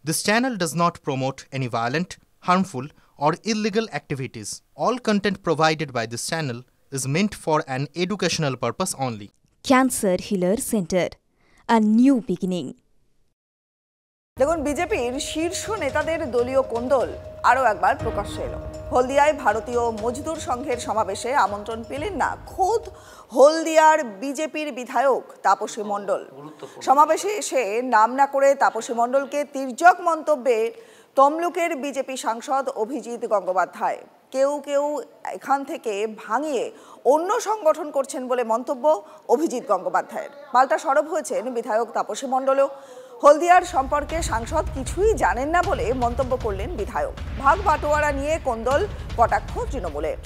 This channel does not promote any violent, harmful, or illegal activities. All content provided by this channel is meant for an educational purpose only. Cancer Healer Center, a new beginning. দেখুন, বিজেপির শীর্ষ নেতাদের দলীয় কোন্দল আরও একবার প্রকাশ্যে এলো। হলদিয়ায় ভারতীয় মজদুর সংঘের সমাবেশে আমন্ত্রণ পেলেন না খোদ হলদিয়ার বিজেপির বিধায়ক তাপসী মণ্ডল। সমাবেশে এসে নাম না করে তাপসী মণ্ডলকে তির্যক মন্তব্যে তমলুকের বিজেপি সাংসদ অভিজিৎ গঙ্গোপাধ্যায়। কেউ কেউ এখান থেকে ভাঙিয়ে অন্য সংগঠন করছেন বলে মন্তব্য অভিজিৎ গঙ্গোপাধ্যায়ের। পাল্টা সরব হয়েছেন বিধায়ক তাপসী মণ্ডলও। হলদিয়ার সম্পর্কে সাংসদ কিছুই জানেন না বলে মন্তব্য করলেন বিধায়ক। ভাগ বাটোয়ারা নিয়ে কোন্দল কটাক্ষ তৃণমূলের।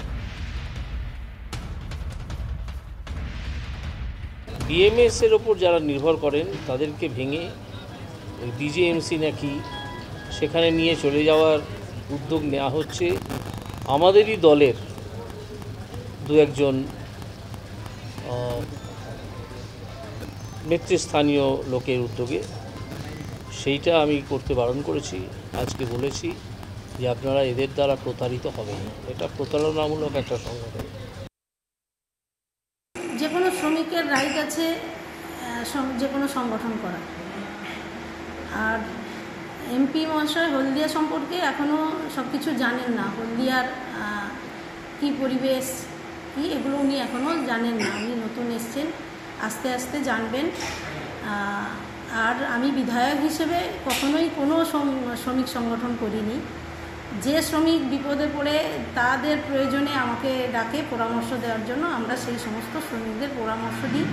বিএমএস এর ওপর যারা নির্ভর করেন তাদেরকে ভেঙে ডিজিএমসি নাকি সেখানে নিয়ে চলে যাওয়ার উদ্যোগ নেওয়া হচ্ছে আমাদেরই দলের দু একজন নেতৃস্থানীয় লোকের উদ্যোগে। সেইটা আমি করতে বারণ করেছি। আজকে বলেছি যে আপনারা এদের দ্বারা প্রতারিত হবেন না, এটা প্রতারণামূলক একটা সংগঠন। যে কোনো শ্রমিকের রাইট আছে যে কোনো সংগঠন করা। আর এমপি মহাশয় হলদিয়া সম্পর্কে এখনও সব কিছু জানেন না। হলদিয়ার কী পরিবেশ কী এগুলো উনি এখনও জানেন না। উনি নতুন এসছেন, আস্তে আস্তে জানবেন। আর আমি বিধায়ক হিসেবে কখনোই কোনো শ্রমিক সংগঠন করিনি। যে শ্রমিক বিপদে পড়ে তাদের প্রয়োজনে আমাকে ডাকে পরামর্শ দেওয়ার জন্য, আমরা সেই সমস্ত শ্রমিকদের পরামর্শ দিই।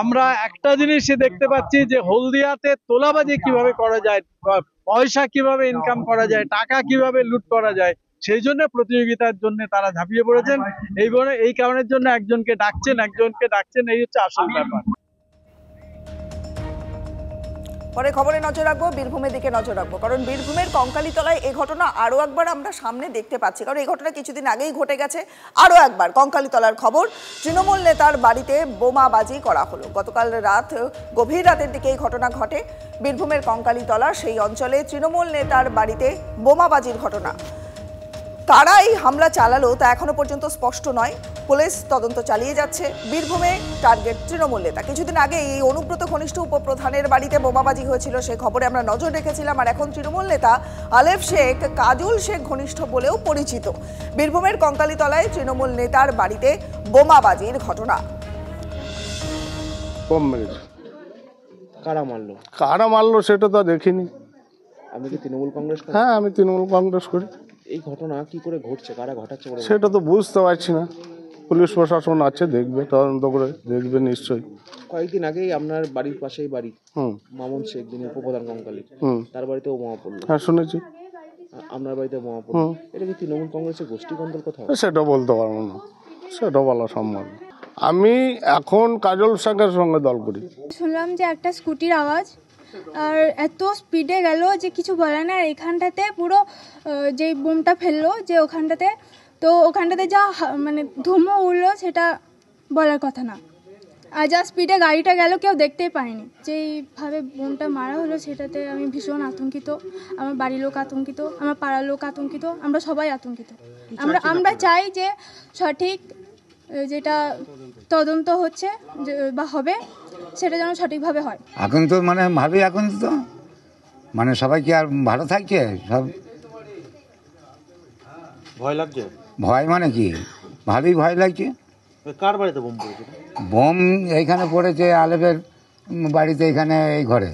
আমরা একটা জিনিসই দেখতে পাচ্ছি যে হলদিয়াতে তোলাবাজি কিভাবে করা যায়, পয়সা কিভাবে ইনকাম করা যায়, টাকা কিভাবে লুট করা যায়, সেই জন্য প্রতিযোগিতার জন্য তারা ঝাঁপিয়ে পড়েছেন। এই কারণের জন্য একজনকে ডাকছেন, এই হচ্ছে আসল ব্যাপার। পরে খবরে নজর রাখবো, বীরভূমের দিকে নজর রাখবো, কারণ বীরভূমের কঙ্কালীতলায় এই ঘটনা আরও একবার আমরা সামনে দেখতে পাচ্ছি। কারণ এই ঘটনা কিছুদিন আগেই ঘটে গেছে। আরও একবার কঙ্কালীতলার খবর, তৃণমূল নেতার বাড়িতে বোমাবাজি করা হলো। গতকাল গভীর রাতের দিকে এই ঘটনা ঘটে বীরভূমের কঙ্কালীতলা সেই অঞ্চলে। তৃণমূল নেতার বাড়িতে বোমাবাজির ঘটনা। কারা এই হামলা চালালো তা এখনো পর্যন্ত স্পষ্ট নয়। পুলিশ তদন্ত চালিয়ে যাচ্ছে। বীরভূমে টার্গেট তৃণমূল নেতা। কিছুদিন আগে এই অনুব্রত ঘনিষ্ঠ উপপ্রধানের বাড়িতে বোমাবাজি হয়েছিল, সেই খবরে আমরা নজর রেখেছিলাম। আর এখন তৃণমূল নেতা আলেফ শেখ কাজল শেখ ঘনিষ্ঠ বলেও পরিচিত। বীরভূমের কঙ্কালীতলায় তৃণমূল নেতার বাড়িতে বোমাবাজির ঘটনা। কারা মারলো সেটা তো দেখিনি। আমি কি তৃণমূল কংগ্রেস? হ্যাঁ, আমি তৃণমূল কংগ্রেস করি। এই ঘটনা কি করে ঘটছে, কারা ঘটাচ্ছে সেটা তো বুঝতে পারছি না। পুলিশ প্রশাসন আছে, দেখবে, তদন্ত করে দেখবে নিশ্চয়ই। কয়েকদিন আগেই আপনার বাড়ির পাশেই বাড়ি মামুন শেখ, যিনি উপপ্রধান কঙ্কালীর, তার বাড়িতেও বোমা পড়লো। হ্যাঁ, শুনেছি। আপনার বাড়িতে বোমা পড়লো। এটা কি তৃণমূল কংগ্রেসের গোষ্ঠী কন্দল কোথাও? সেটা বলতে পারবো না, সেটা বলা সম্ভব। আমি এখন কাজল শেখের সঙ্গে দল করি। শুনলাম যে একটা স্কুটির আওয়াজ, আর এত স্পিডে গেল যে কিছু বলে না। আর এখানটাতে পুরো যে বোমটা ফেললো যে ওখানটাতে, তো ওখানটাতে যা মানে ধুমো উঠলো সেটা বলার কথা না। আর যা স্পিডে গাড়িটা গেল কেউ দেখতেই পায়নি। যেইভাবে বোমটা মারা হলো সেটাতে আমি ভীষণ আতঙ্কিত, আমার বাড়ির লোক আতঙ্কিত, আমার পাড়ার লোক আতঙ্কিত, আমরা সবাই আতঙ্কিত। আমরা চাই যে সঠিক যেটা তদন্ত হচ্ছে বা হবে সেটা যেন সঠিকভাবে হয়। এখন তো মানে ভাবি, এখন তো মানে সবাই কি আর ভালো থাকছে? সব ভয় লাগছে। ভয় মানে কি, ভালোই ভয় লাগছে। কার বাড়িতে বোম পড়েছে? বোম এইখানে পড়েছে, আলেফের বাড়িতে, এইখানে এই ঘরে।